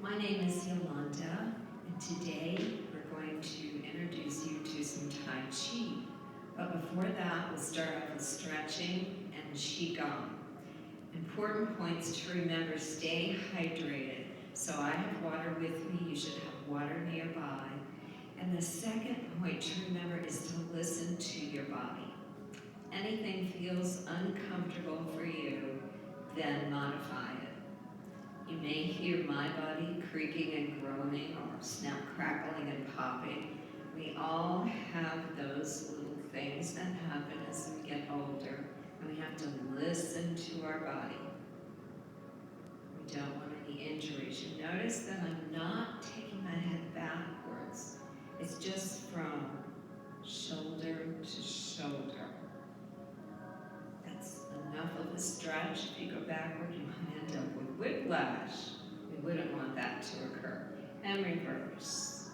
My name is Yolanda, and today we're going to introduce you to some Tai Chi. But before that, we'll start off with stretching and Qigong. Important points to remember: stay hydrated. So I have water with me, you should have water nearby. And the second point to remember is to listen to your body. Anything feels uncomfortable for you, then modify it. You may hear my body creaking and groaning or snap, crackling and popping. We all have those little things that happen as we get older, and we have to listen to our body. We don't want any injuries. You notice that I'm not taking my head backwards. It's just from shoulder to shoulder. That's enough of a stretch. If you go backward, you might end up with whiplash. We wouldn't want that to occur. And reverse.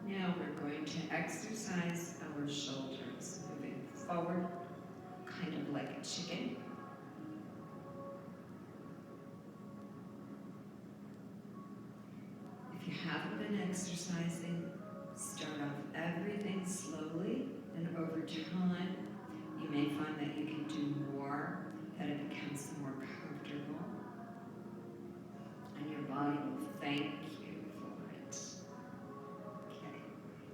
Now we're going to exercise our shoulders, moving forward, kind of like a chicken. If you haven't been exercising, start off everything slowly, and over time, you may find that you can do more, that it becomes more comfortable, and your body will thank you for it. Okay.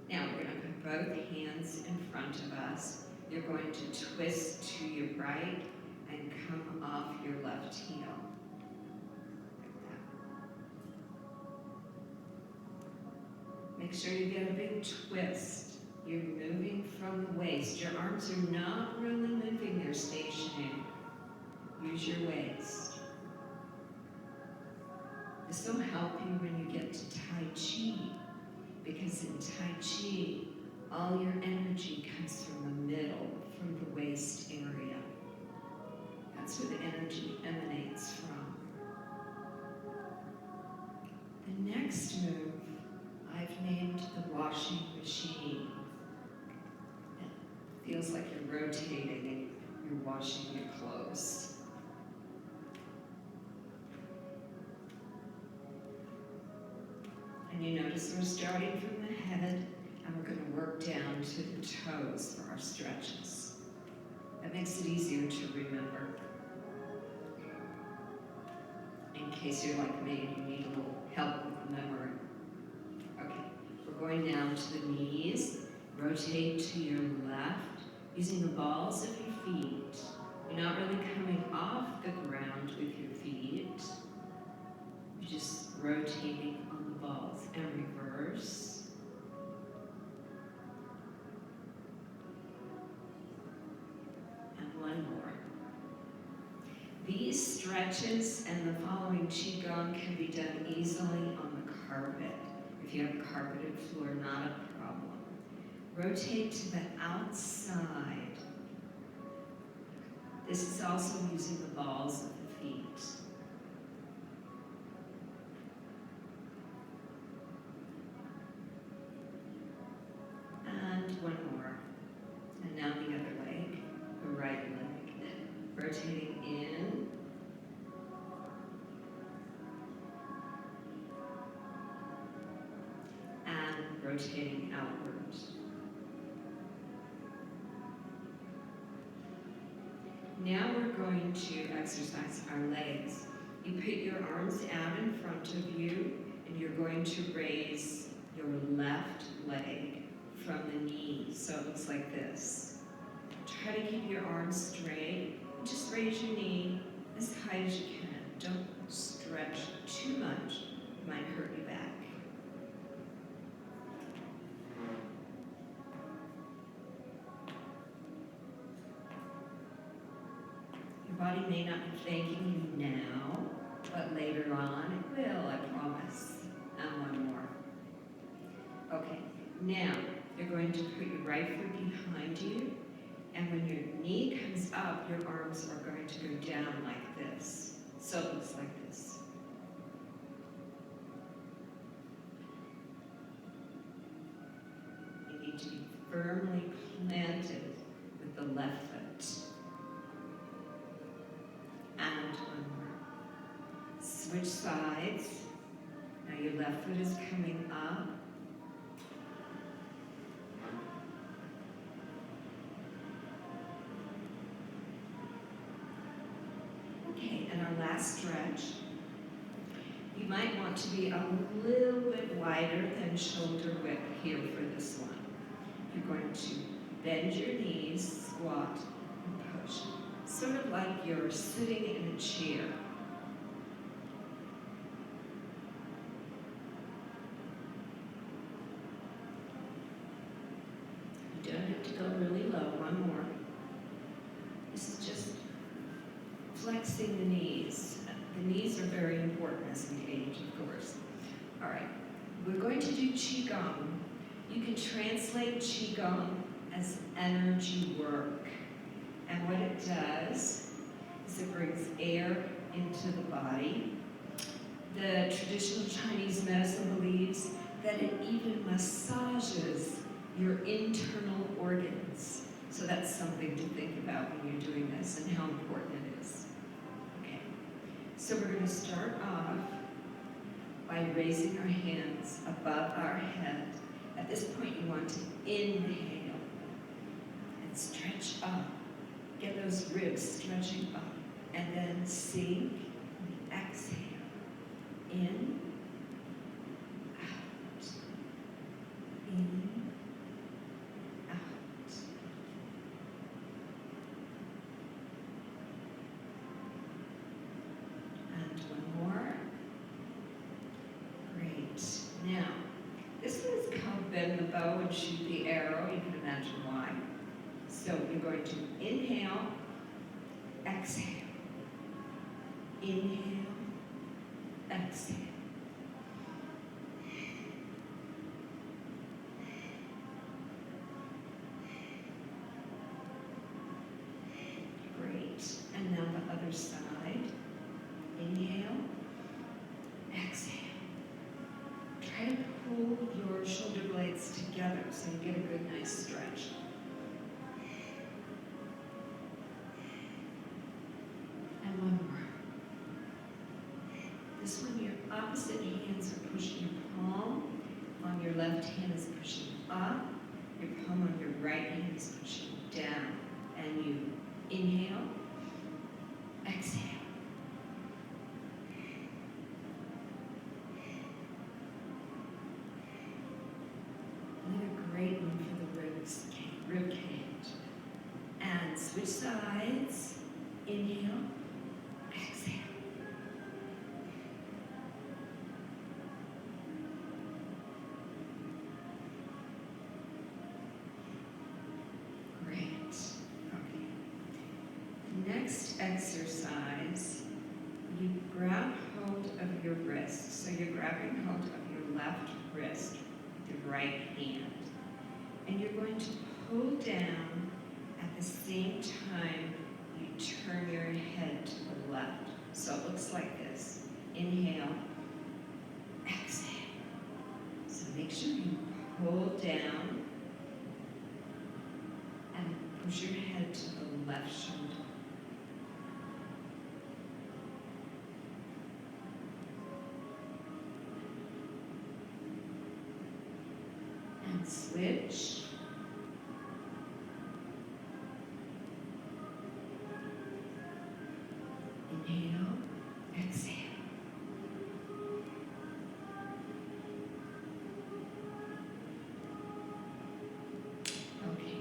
Now we're going to put both hands in front of us. You're going to twist to your right and come off your left heel. Make sure you get a big twist. You're moving from the waist. Your arms are not really moving, they're stationary. Use your waist. This will help you when you get to Tai Chi, because in Tai Chi, all your energy comes from the middle, from the waist area. That's where the energy emanates from. The next move I've named the washing machine. It feels like you're rotating and you're washing your clothes. And you notice we're starting from the head and we're going to work down to the toes for our stretches. That makes it easier to remember. In case you're like me and you need a little help with memory. Okay, we're going down to the knees. Rotate to your left, using the balls of your feet. You're not really coming off the ground with your feet. You're just rotating on the balls. And reverse. And one more. These stretches and the following Qigong can be done easily on the carpet. If you have a carpeted floor, not a problem. Rotate to the outside. This is also using the balls of the feet. And one more. And now the other leg, the right leg. Rotating in. And rotating outwards. Now we're going to exercise our legs. You put your arms out in front of you, and you're going to raise your left leg from the knee, so it looks like this. Try to keep your arms straight. Just raise your knee as high as you can. Don't stretch too much. It might hurt your back. Your body may not be thanking you now, but later on it will, I promise. And one more. Okay, now you're going to put your right foot behind you, and when your knee comes up, your arms are going to go down like this. So it looks like this. You need to be firmly planted with the left foot. And Switch sides. Now your left foot is coming up. Okay, and our last stretch. You might want to be a little bit wider than shoulder width here for this one. You're going to bend your knees, squat, and push. Sort of like you're sitting in a chair. You don't have to go really low. One more. This is just flexing the knees. The knees are very important as we age, of course. All right, we're going to do Qigong. You can translate Qigong as energy work. And what it does is it brings air into the body. The traditional Chinese medicine believes that it even massages your internal organs. So that's something to think about when you're doing this and how important it is. Okay, so we're going to start off by raising our hands above our head. At this point, you want to inhale and stretch up. Get those ribs stretching up. And then sink and exhale. In, out, in, out. And one more. Great. Now, this one is called bend the bow and shoot the arrow. You can imagine why. So you're going to inhale, exhale. Inhale, exhale. Great. And now the other side. Inhale, exhale. Try to pull your shoulder blades together so you get a good, nice stretch. And one more. This one, your opposite hands are pushing your palm. On your left hand is pushing up. Your palm on your right hand is pushing down. And you inhale, exhale. Another great one for the ribs, rib cage. And switch sides. Inhale, exhale. Great. Okay. Next exercise, you grab hold of your wrist. So you're grabbing hold of your left wrist with the right hand. And you're going to pull down at the same time you turn your head to the left. So it looks like this. Inhale, exhale. So make sure you pull down and push your head to the left shoulder. And switch. Inhale, exhale. Okay,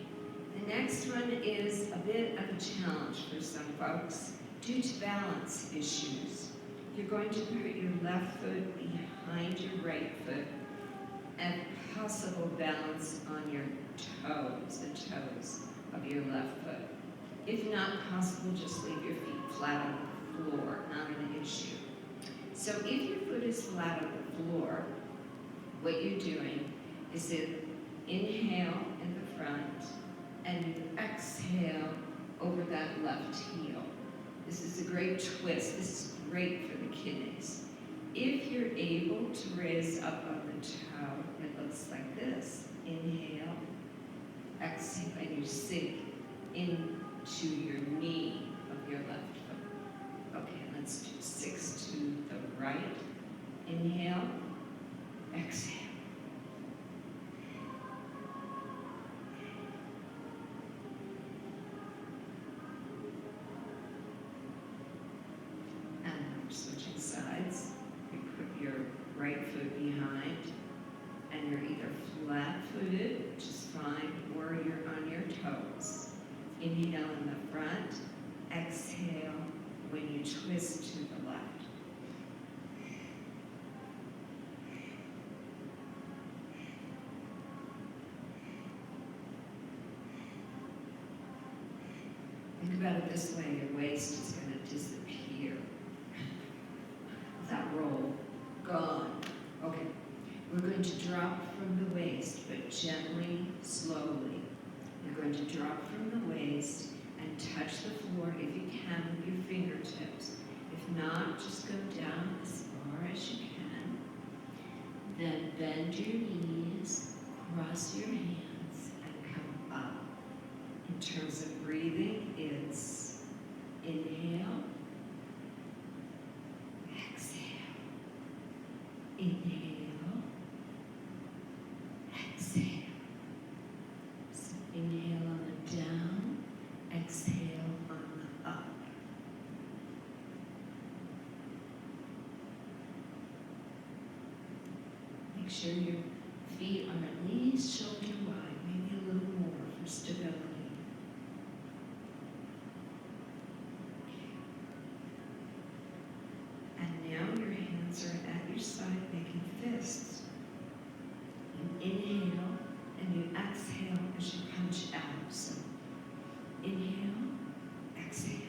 the next one is a bit of a challenge for some folks due to balance issues. You're going to put your left foot behind your right foot and possible balance on your toes, the toes of your left foot. If not possible, just leave your feet flat on the floor, not an issue. So if your foot is flat on the floor, what you're doing is inhale in the front and you exhale over that left heel. This is a great twist. This is great for the kidneys. If you're able to raise up on the toe, it looks like this. Inhale, exhale, and you sink into your knee of your left foot. Okay, let's do 6 to the right foot behind, and you're either flat-footed, which is fine, or you're on your toes. Inhale in the front, exhale when you twist to the left. Think about it this way, your waist is going to disappear. That roll, gone. Okay, we're going to drop from the waist, but gently, slowly. You're going to drop from the waist and touch the floor if you can with your fingertips. If not, just go down as far as you can. Then bend your knees, cross your hands, and come up. In terms of breathing, it's inhale, exhale, inhale, exhale. So inhale on the down, exhale on the up. Make sure your feet are at least shoulder wide, maybe a little more for stability. Are at your side making fists. You inhale and you exhale as you punch out. So inhale, exhale.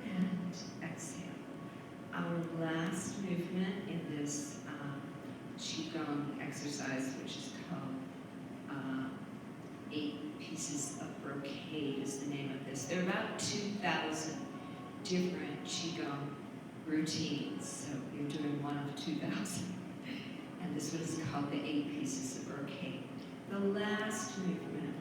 And exhale. Our last movement in this Qigong exercise, which is called 8 Pieces of Brocade is the name of this. There are about 2,000 different Qigong routines, so you're doing one of 2,000. And this one is called the 8 Pieces of Brocade. The last movement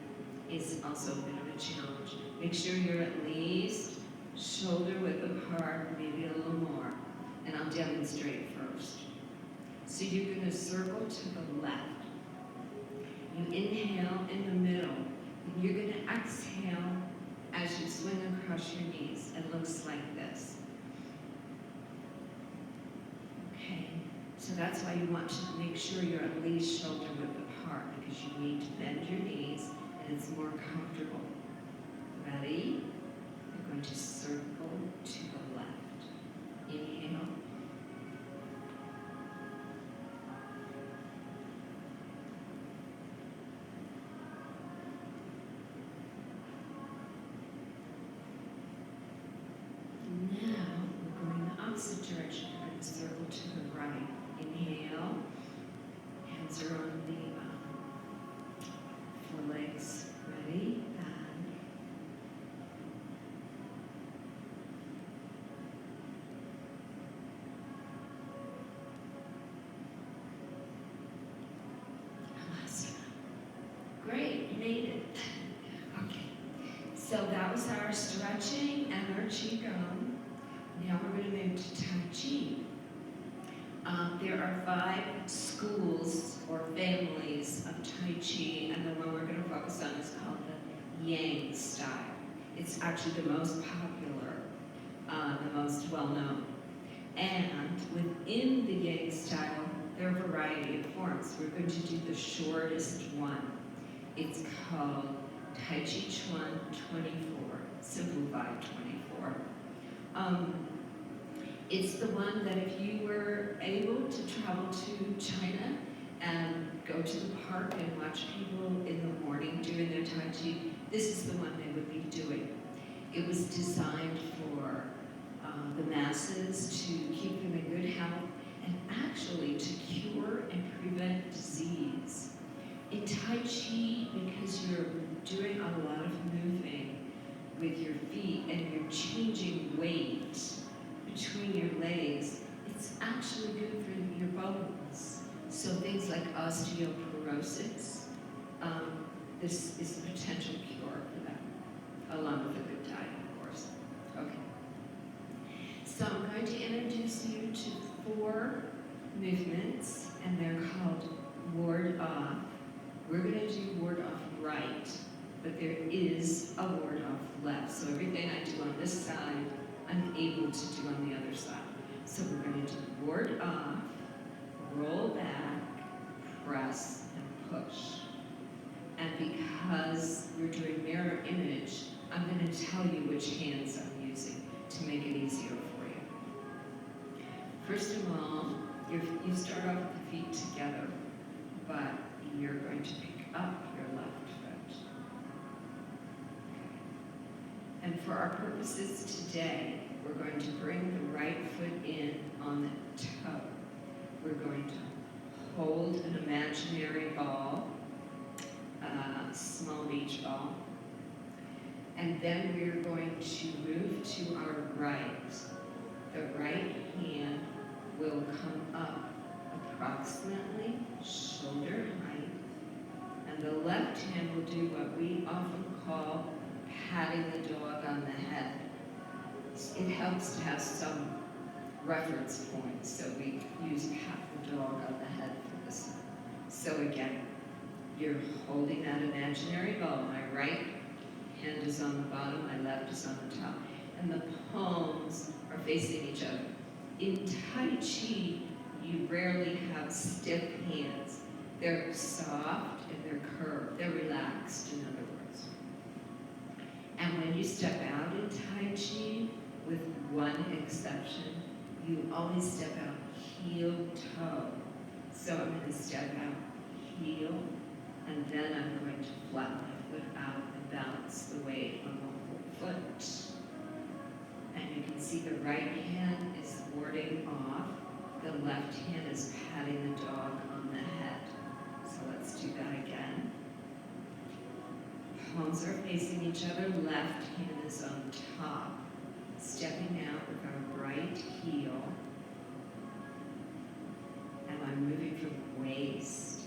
is also a bit of a challenge. Make sure you're at least shoulder width apart, maybe a little more. And I'll demonstrate first. So you're going to circle to the left. You inhale in the middle. And you're going to exhale as you swing across your knees. It looks like this. Okay, so that's why you want to make sure you're at least shoulder width apart, because you need to bend your knees and it's more comfortable. Ready? You're going to circle to the left. Inhale. Now we're going the opposite direction. We're going to circle to the right. Inhale. Hands are on the forelegs. Ready? Great, you made it. Okay, so that was our stretching and our Qigong. Now we're going to move to Tai Chi. There are 5 schools or families of Tai Chi, and the one we're going to focus on is called the Yang style. It's actually the most popular, the most well-known. And within the Yang style, there are a variety of forms. We're going to do the shortest one. It's called Tai Chi Chuan 24, simplified 24. It's the one that if you were able to travel to China and go to the park and watch people in the morning doing their Tai Chi, this is the one they would be doing. It was designed for the masses to keep them in good health and actually to cure and prevent disease. In Tai Chi, because you're doing a lot of moving with your feet and you're changing weight between your legs, it's actually good for your bones. So things like osteoporosis, this is a potential cure for that, along with a good diet, of course. Okay. So I'm going to introduce you to 4 movements, and they're called ward off. We're going to do ward off right, but there is a ward off left. So everything I do on this side, I'm able to do on the other side. So we're going to do ward off, roll back, press, and push. And because we're doing mirror image, I'm going to tell you which hands I'm using to make it easier for you. First of all, you start off with the feet together, but you're going to pick up your left foot. And for our purposes today, we're going to bring the right foot in on the toe. We're going to hold an imaginary ball, a small beach ball, and then we're going to move to our right. The right hand will come up approximately shoulder height, and the left hand will do what we often call patting the dog on the head. It helps to have some reference points, so we use pat the dog on the head for this. So again, you're holding that imaginary ball. My right hand is on the bottom, my left is on the top, and the palms are facing each other. In Tai Chi, you rarely have stiff hands. They're soft and they're curved. They're relaxed, in other words. And when you step out in Tai Chi, with one exception, you always step out heel-toe. So I'm going to step out heel, and then I'm going to flatten my foot out and balance the weight on the whole foot. And you can see the right hand is warding off. The left hand is patting the dog on the head. So let's do that again. Palms are facing each other. Left hand is on top. Stepping out with our right heel. And I'm moving from the waist.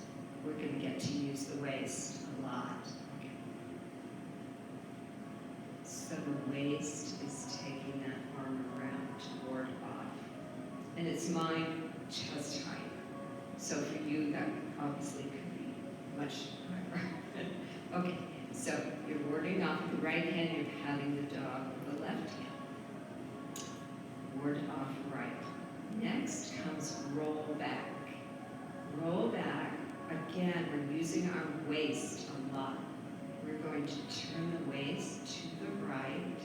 We're going to get to use the waist a lot. Okay. So the waist is taking that arm around to ward off. And it's my chest height. So for you, that obviously could be much higher. Okay, so you're warding off with the right hand, you're patting the dog with the left hand. Ward off right. Next comes roll back. Roll back. Again, we're using our waist a lot. We're going to turn the waist to the right.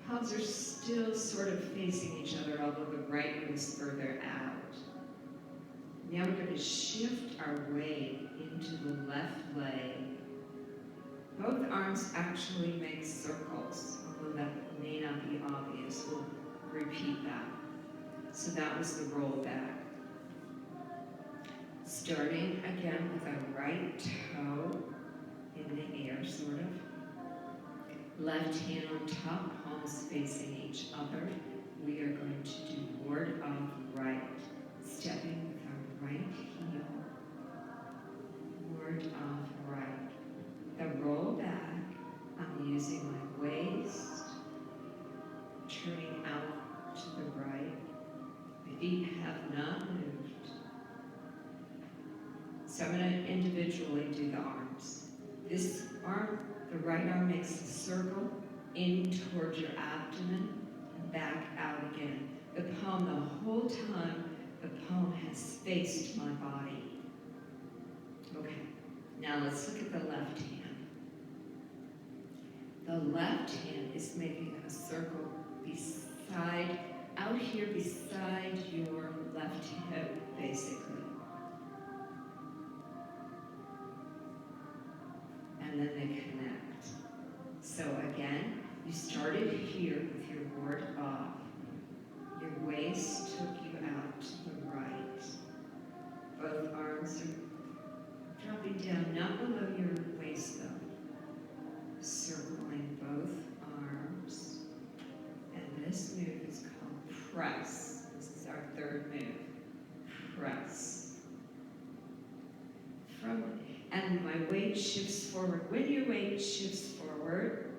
Palms are still sort of facing each other, although the right moves further out. Now we're going to shift our weight into the left leg. Both arms actually make circles, although that may not be obvious. We'll repeat that. So that was the roll back. Starting again with our right toe in the air, sort of. Left hand on top, palms facing each other. We are going to do ward off right. Stepping with our right heel. Ward off right. The roll back, I'm using my waist, turning out to the right. My feet have not moved. So I'm going to individually do the arms. This arm, the right arm makes a circle in towards your abdomen and back out again. The palm, the whole time, the palm has faced my body. Okay, now let's look at the left hand. The left hand is making a circle beside, out here beside your left hip, basically. And then they connect. So again, you started here with your ward off. Your waist took you out to the right. Both arms are dropping down, not below your waist though. Circling both arms. And this move is called press. This is our third move. Press. And my weight shifts forward. When your weight shifts forward,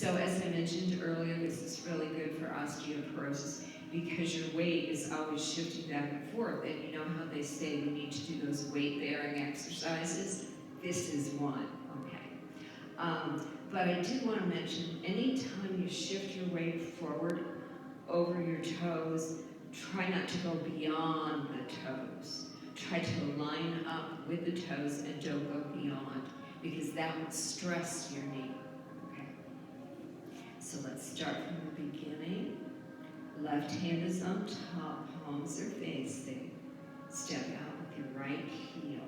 So as I mentioned earlier, this is really good for osteoporosis because your weight is always shifting back and forth. And you know how they say we need to do those weight-bearing exercises? This is one, okay? But I did want to mention, anytime you shift your weight forward over your toes, try not to go beyond the toes. Try to line up with the toes and don't go beyond, because that would stress your knee. Okay. So let's start from the beginning. Left hand is on top, palms are facing. Step out with your right heel.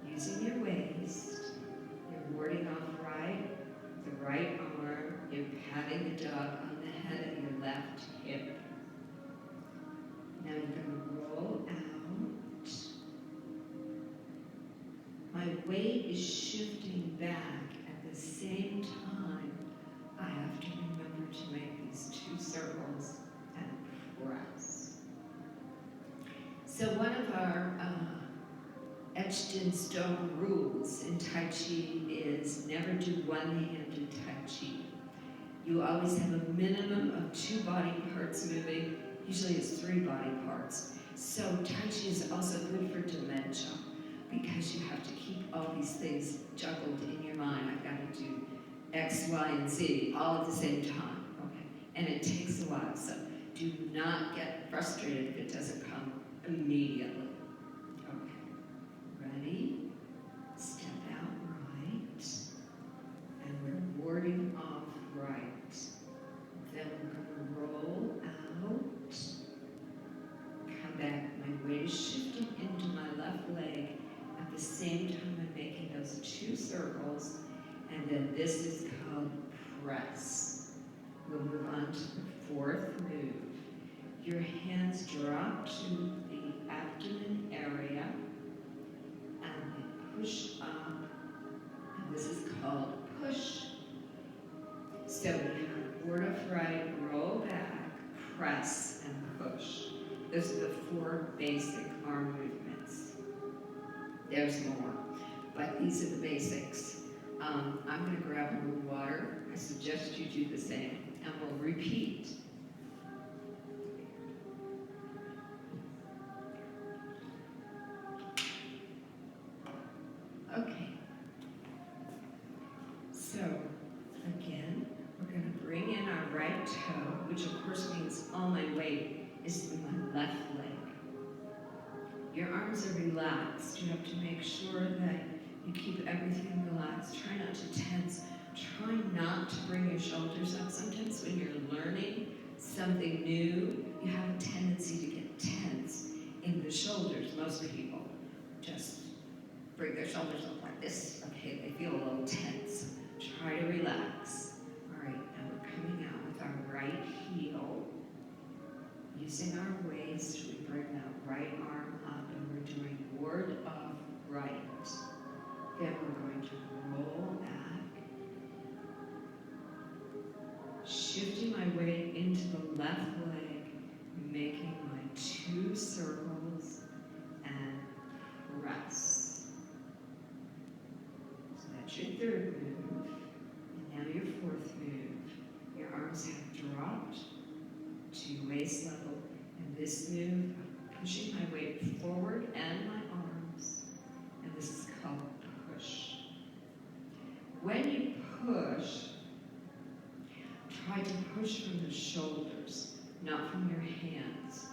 Using your waist, you're warding off the right arm, you're patting the dog on the head of your left hip. Now you're going to roll out. My weight is shifting back at the same time. I have to remember to make these 2 circles and press. So one of our etched in stone rules in Tai Chi is never do one-handed Tai Chi. You always have a minimum of 2 body parts moving. Usually it's 3 body parts. So Tai Chi is also good for dementia because you have to keep all these things juggled in your mind. I've got to do X, Y, and Z all at the same time, okay? And it takes a while, so do not get frustrated if it doesn't come immediately. Okay, ready? Step out right, and we're warding off right. Then we're going to roll out, come back. My weight is shifting into my left leg. At the same time, I'm making those 2 circles, and then this is called press. We'll move on to the 4th move. Your hands drop to the abdomen area, and they push up, and this is called push. So we have ward of right, roll back, press, and push. Those are the 4 basic arm movements. There's more, but these are the basics. I'm going to grab a little water. I suggest you do the same, and we'll repeat. Okay. So, again, we're going to bring in our right toe, which of course means all my weight is in my left leg. Your arms are relaxed. You have to make sure that you keep everything relaxed. Try not to tense. Try not to bring your shoulders up. Sometimes when you're learning something new, you have a tendency to get tense in the shoulders. Most people just bring their shoulders up like this. Okay, they feel a little tense. Try to relax. All right, now we're coming out with our right heel. Using our waist, we bring that right arm up, and we're doing ward of right. Then we're going to roll back, shifting my weight into the left leg, making my 2 circles, and press. So that's your 3rd move. And now your 4th move. Your arms have dropped to waist level. And this move, I'm pushing my weight forward and my arms. And this is called push. When you push, try to push from the shoulders, not from your hands.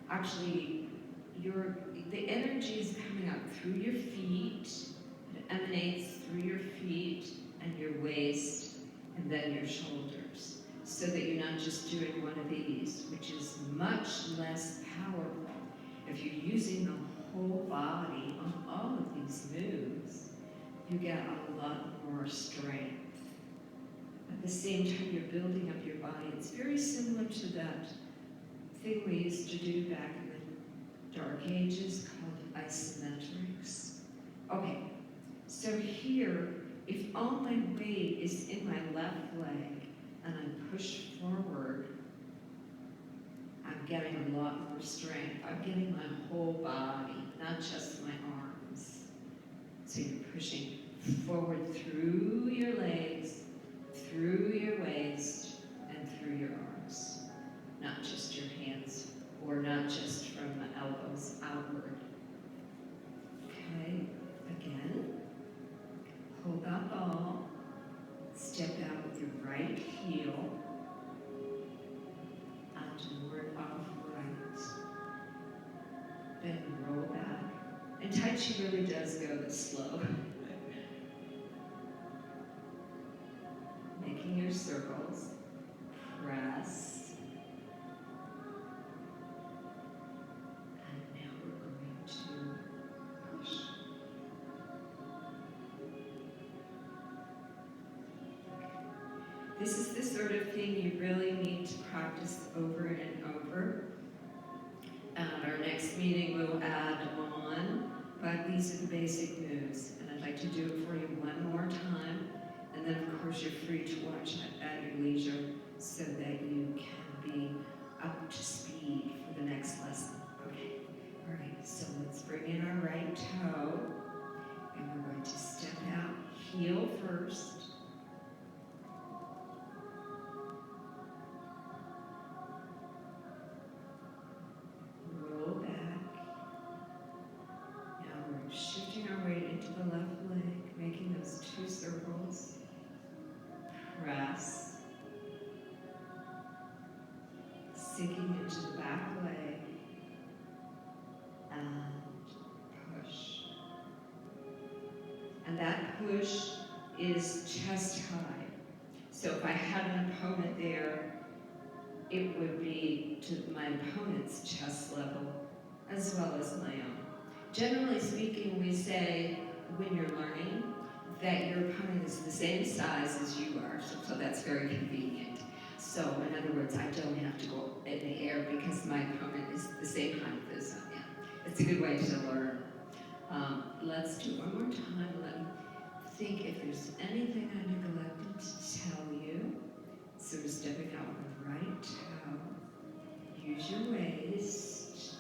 Actually, the energy is coming up through your feet. It emanates through your feet and your waist, and then your shoulders, so that you're not just doing one of these, which is much less powerful. If you're using the whole body on all of these moves, you get a lot more strength. At the same time, you're building up your body. It's very similar to that thing we used to do back in the Dark Ages called isometrics. Okay, so here, if all my weight is in my left leg and I push forward, I'm getting a lot more strength. I'm getting my whole body, not just my arms. So you're pushing forward through your legs, step out with your right heel onto the word off right. Then roll back. And Tai Chi really does go this slow. Making your circles. Press. And now we're going to push. This is the sort of thing you really need to practice over and over. At our next meeting, we'll add on, but these are the basic moves. And I'd like to do it for you one more time. And then, of course, you're free to watch it at your leisure so that you can be up to speed for the next lesson. Okay, all right, so let's bring in our right toe. And we're going to step out, heel first. Roll back. Now we're shifting our weight into the left leg, making those two circles. Press. Sinking into the back leg. And push. And that push is chest high. So if I had an opponent there, it would be to my opponent's chest level as well as my own. Generally speaking, we say when you're learning that your opponent is the same size as you are, so that's very convenient. So in other words, I don't have to go in the air because my opponent is the same height as I am. It's a good way to learn. Let's do one more time. Let me think if there's anything I neglected to tell you. So we're stepping out with the right toe. Use your waist,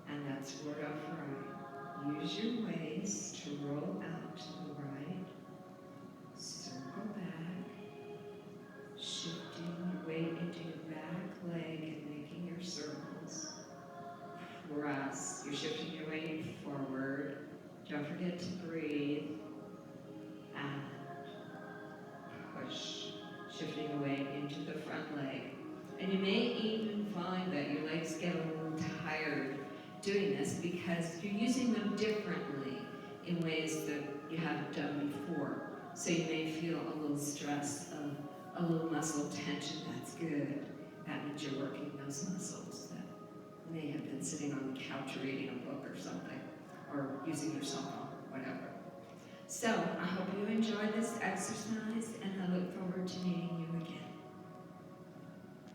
and that's word off right. Use your waist to roll out to the right. Circle back, shifting your weight into your back leg and making your circles. Press. You're shifting your weight forward. Don't forget to breathe. And push. Shifting away into the front leg. And you may even find that your legs get a little tired doing this because you're using them differently in ways that you haven't done before. So you may feel a little stress, a little muscle tension. That's good. That means you're working those muscles that may have been sitting on the couch reading a book or something, or using your cell phone, whatever. So I hope you enjoy this exercise, and I look forward to meeting you again.